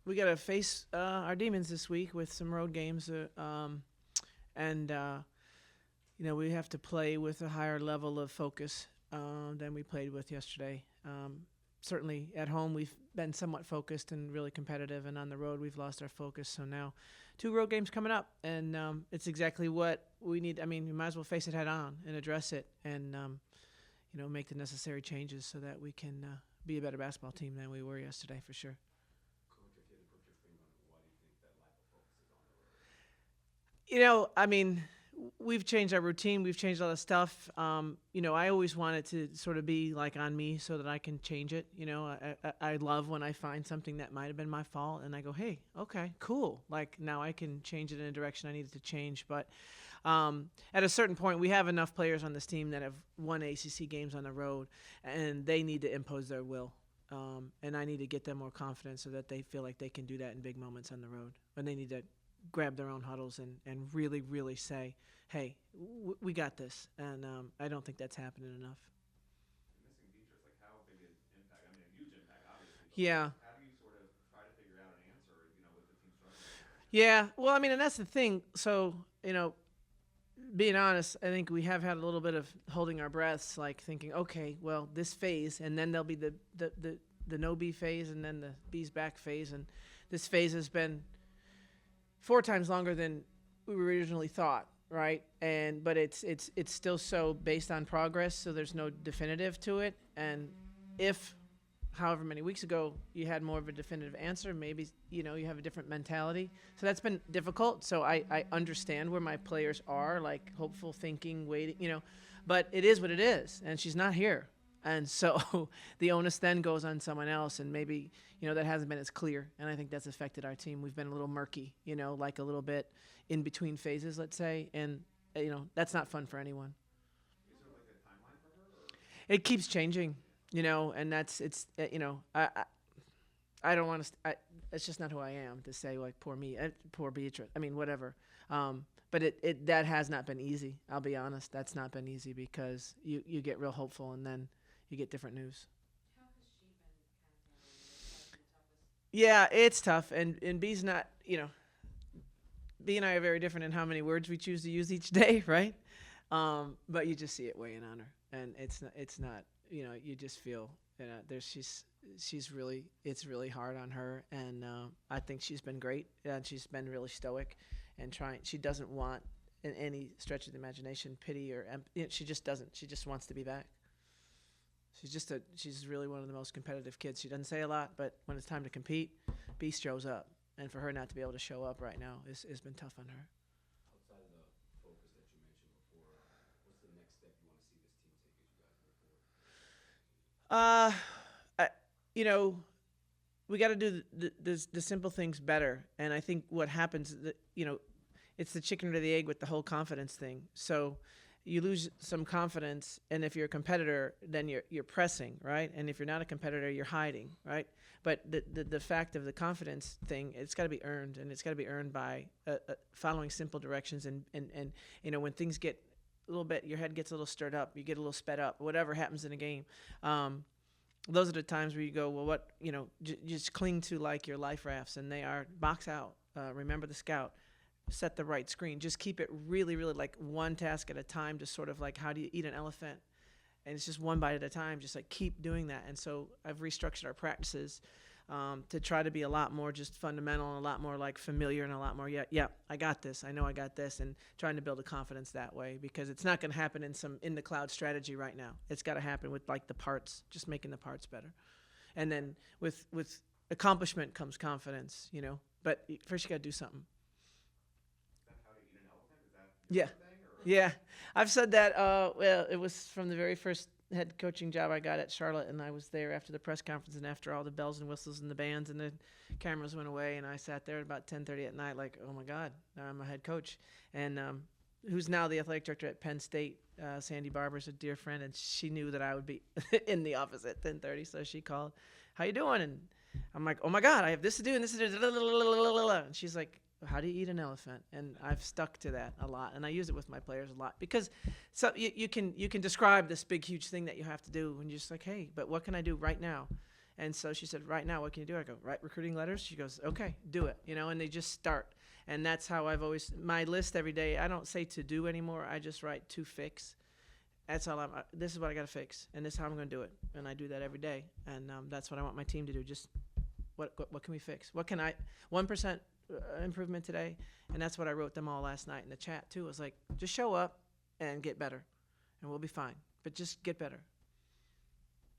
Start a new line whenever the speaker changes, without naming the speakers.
we got to face our demons this week with some road games, and we have to play with a higher level of focus than we played with yesterday. Certainly at home we've been somewhat focused and really competitive, and on the road we've lost our focus. So now, 2 road games coming up, and it's exactly what we need. I mean, we might as well face it head on and address it, and make the necessary changes so that we can be a better basketball team than we were yesterday, for sure. I mean, we've changed our routine. We've changed a lot of stuff. I always want it to sort of be like on me so that I can change it. I love when I find something that might have been my fault and I go, hey, okay, cool. Like now I can change it in a direction I needed to change. But at a certain point, we have enough players on this team that have won ACC games on the road, and they need to impose their will. And I need to get them more confidence so that they feel like they can do that in big moments on the road. And they need to grab their own huddles and really, really say, hey, we got this. And I don't think that's happening enough.
Missing Beatrice, like how big an impact? I mean, a huge impact, obviously. But
Yeah.
how do you sort of try to figure out an answer, with the team struggling?
Yeah. Well, I mean, and that's the thing. So, being honest, I think we have had a little bit of holding our breaths, like thinking, okay, well, this phase, and then there'll be the no B phase, and then the B's back phase. And this phase has been 4 times longer than we originally thought, right? But it's still so based on progress, so there's no definitive to it. And if however many weeks ago you had more of a definitive answer, maybe you have a different mentality. So that's been difficult. So I understand where my players are, like hopeful, thinking, waiting, but it is what it is, and she's not here. And so the onus then goes on someone else, and maybe that hasn't been as clear, and I think that's affected our team. We've been a little murky, like a little bit in between phases, let's say, and that's not fun for anyone.
Is there like a timeline for her? Or?
It keeps changing, and I don't want to. It's just not who I am to say like poor me, poor Beatrice. I mean, whatever. But that has not been easy. I'll be honest. That's not been easy because you get real hopeful and then you get different news.
How has she been kind of handling it? What's the toughest?
Yeah, it's tough, and B's not. B and I are very different in how many words we choose to use each day, right? But you just see it weighing on her, and it's not. You just feel. There's she's really it's really hard on her, and I think she's been great, and she's been really stoic, and trying. She doesn't want in any stretch of the imagination pity or she just doesn't. She just wants to be back. She's really one of the most competitive kids. She doesn't say a lot, but when it's time to compete, B shows up, and for her not to be able to show up right now has been tough on her.
Outside of the focus that you mentioned before, what's the next step you want to see this team take as you guys move forward?
I, we got to do the simple things better. And I think what happens, it's the chicken or the egg with the whole confidence thing. So you lose some confidence, and if you're a competitor, then you're pressing, right? And if you're not a competitor, you're hiding, right? But the fact of the confidence thing, it's got to be earned, and it's got to be earned by following simple directions. And when things get a little bit, your head gets a little stirred up, you get a little sped up, whatever happens in a game. Those are the times where you go, well, what, just cling to like your life rafts, and they are box out, remember the scout, set the right screen, just keep it really, really like one task at a time, just sort of like how do you eat an elephant? And it's just one bite at a time, just like keep doing that. And so I've restructured our practices to try to be a lot more just fundamental and a lot more like familiar and a lot more, yeah, I got this. I know I got this, and trying to build a confidence that way, because it's not going to happen in the cloud strategy right now. It's got to happen with like the parts, just making the parts better. And then with accomplishment comes confidence, but first you got to do something.
Is that how to eat an elephant? Is that
Yeah.
thing? Or?
Yeah, I've said that. Well, it was from the very first head coaching job I got at Charlotte, and I was there after the press conference and after all the bells and whistles and the bands and the cameras went away, and I sat there at about 10:30 at night, like, oh my God, now I'm a head coach, and who's now the athletic director at Penn State, Sandy Barber's a dear friend, and she knew that I would be in the office at 10:30, so she called, "How you doing?" And I'm like, "Oh my God, I have this to do and this to do," and she's like, how do you eat an elephant? And I've stuck to that a lot, and I use it with my players a lot, because so you can describe this big huge thing that you have to do, and you're just like, hey, but what can I do right now? And so she said, right now, what can you do? I go, write recruiting letters. She goes, okay, do it, and they just start. And that's how I've always, my list every day, I don't say to do anymore. I just write to fix. That's all this is what I got to fix, and this is how I'm going to do it. And I do that every day. And that's what I want my team to do. Just what can we fix? What can 1% improvement today? And that's what I wrote them all last night in the chat too. It was like, just show up and get better, and we'll be fine. But just get better.